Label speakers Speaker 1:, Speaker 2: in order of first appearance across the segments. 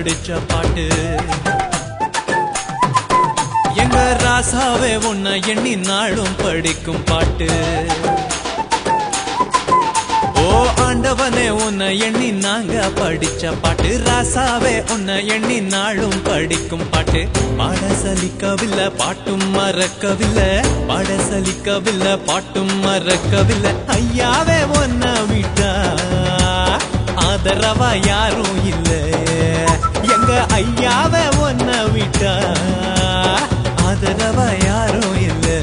Speaker 1: படிச்ச பாட்டு எங்க ராசாவே உன்னை எண்ணி நாளும் படிக்கும் பாட்டு ஓ ஆண்டவனே உன்னை எண்ணி நாங்க படிச்ச பாட்டு ராசாவே உன்னை எண்ணி நாளும் படிக்கும் பாட்டு பாட சலிக்கவில்லை பாட்டும் மறக்கவில்லை பாட சலிக்கவில்லை பாட்டும் மறக்கவில்லை ஐயாவே உன்னை விட்டா ஆதரவா யாரும் இல்லை எங்க ஐயாவே உன்னை விட்டா ஆதரவா யாரும் இல்லை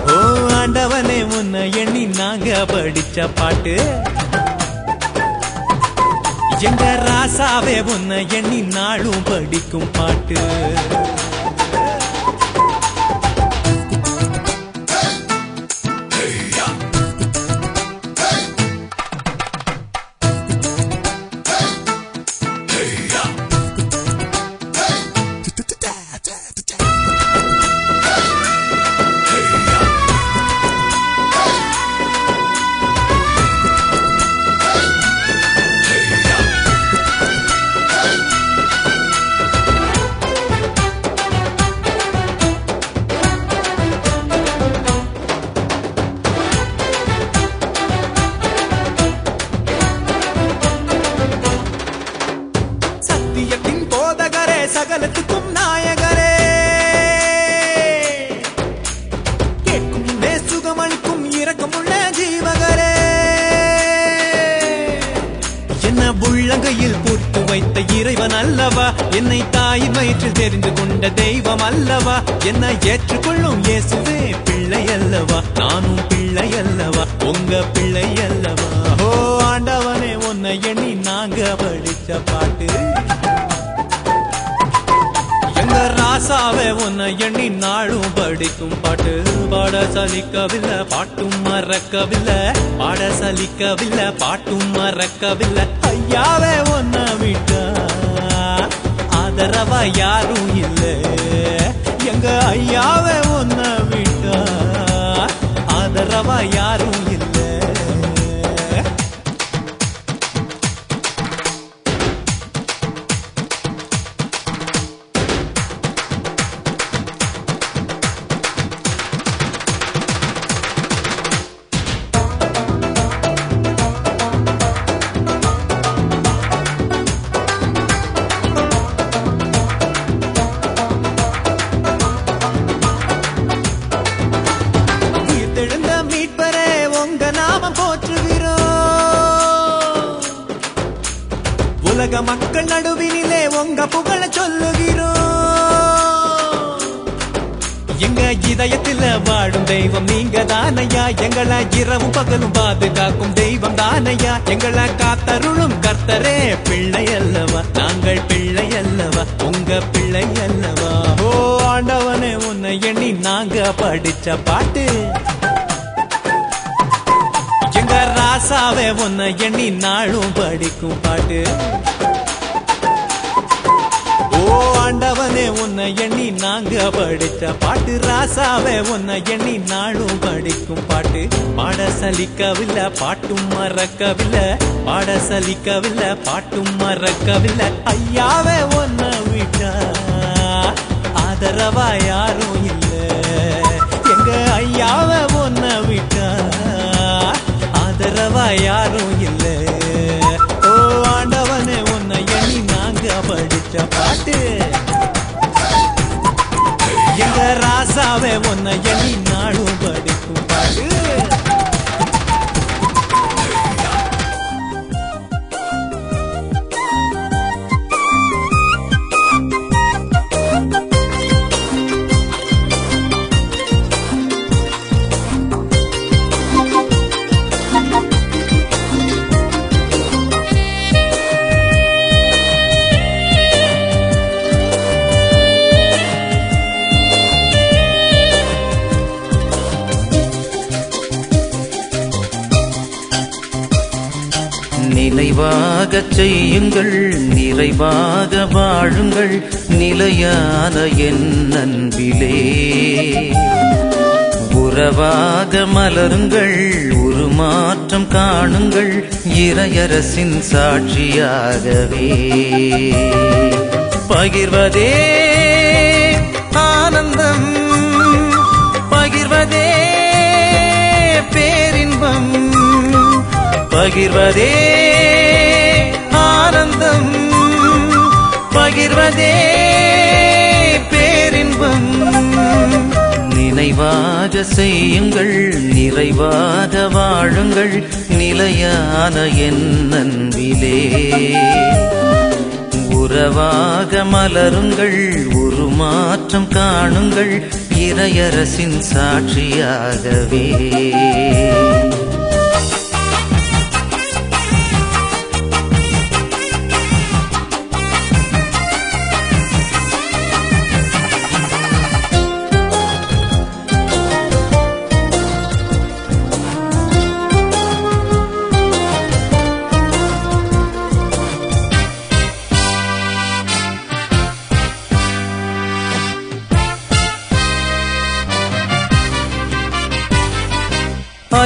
Speaker 1: ஓ ஆண்டவனே உன்னை எண்ணி நாங்க படிச்ச பாட்டு எங்க ராசாவே உன்னை எண்ணி நாளும் படிக்கும் பாட்டு சகலத்துக்கும் நாயகரே கேட்கும் சுகமளிக்கும் இரக்கமுள்ள ஜீவகரே என்ன உள்ளங்கையில் போட்டு வைத்த இறைவன் அல்லவா என்னை தாயின் வயிற்றில் தெரிந்து கொண்ட தெய்வம் அல்லவா என்னை ஏற்றுக்கொள்ளும் இயேசுவே பிள்ளை அல்லவா நானும் பிள்ளை அல்லவா உங்க பிள்ளை அல்லவா ஓ ஆண்டவனே உன்னை எண்ணி நாங்க படிச்ச பாட்டு ராசாவே உன்னை எண்ணி நாளும் படிக்கும் பாட்டு பாட சலிக்கவில்லை பாட்டும் மறக்கவில்லை பாட சலிக்கவில்லை பாட்டும் மறக்கவில்லை ஐயாவே உன்னை விட்டா ஆதரவா யாரும் இல்லை எங்க ஐயாவே உன்னை விட்டா ஆதரவா யாரும் இல்லை உலக மக்கள் நடுவினிலே உங்க புகழ சொல்லுகிறோம் எங்க இதயத்தில் வாழும் தெய்வம் நீங்க தானையா எங்களை இரவும் பகலும் பாதுகாக்கும் தெய்வம் தானையா எங்களை காத்தருளும் கர்த்தரே பிள்ளை அல்லவா நாங்கள் பிள்ளை அல்லவா உங்க பிள்ளை அல்லவா ஓ ஆண்டவனே உன்னை எண்ணி நாங்க படிச்ச பாட்டு எங்க ராசாவே உன்னை எண்ணி நாளும் படிக்கும் பாட்டு ஓ ஆண்டவனே உன்னை எண்ணி நாங்க படிச்ச பாட்டு ராசாவே உன்னை எண்ணி நாளும் படிக்கும் பாட்டு பாட சலிக்கவில்லை பாட்டும் மறக்கவில்லை பாட சலிக்கவில்லை பாட்டும் மறக்கவில்லை ஐயாவே உன்னை விட்டா ஆதரவா யாரும் இல்லை எங்க ஐயாவே உன்னை விட்டா ஆதரவா யாரும் இல்லை ஓ ஆண்டவனே உன்னை எண்ணி நாங்க படிச்ச பாட்டு எங்க ராசாவே உன்னை எண்ணி நாளும் படிக்கும் பாட்டு
Speaker 2: நினைவாக செய்யுங்கள் நிறைவாக வாழுங்கள் நிலையான என் அன்பிலே உறவாக மலருங்கள் உருமாறுங்கள் உருமாற்றம் காணுங்கள் இறையரசின் சாட்சியாகவே. பகிர்வதே ஆனந்தம், பகிர்வதே பேரின்பம், பகிர்வதே ஆனந்தம், பகிர்வதே பேரின்பம். நினைவாக செய்யுங்கள், நிறைவாக வாழுங்கள், நிலையான என் அன்பிலே. உறவாக மலருங்கள், உருமாற்றம் காணுங்கள், இறையரசின் சாட்சியாகவே.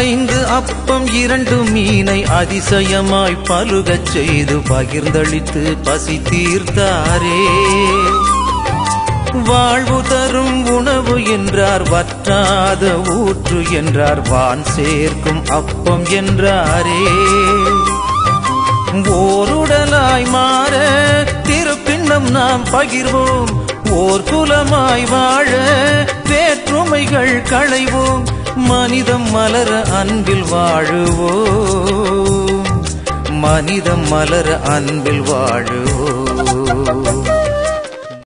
Speaker 2: ஐந்து அப்பம் 2 மீனை அதிசயமாய் பலுகச் செய்து பகிர்ந்தளித்து பசி தீர்த்தாரே. வாழ்வு தரும் உணவு என்றார், வற்றாத ஊற்று என்றார், வான் சேர்க்கும் அப்பம் என்றாரே. ஓருடலாய் மாற திருப்பின்னம் நாம் பகிர்வோம், ஓர் குலமாய் வாழ வேற்றுமைகள் களைவோம், மனிதம் மலர அன்பில் வாழுவோம், மனிதம் மலர அன்பில் வாழுவோம்.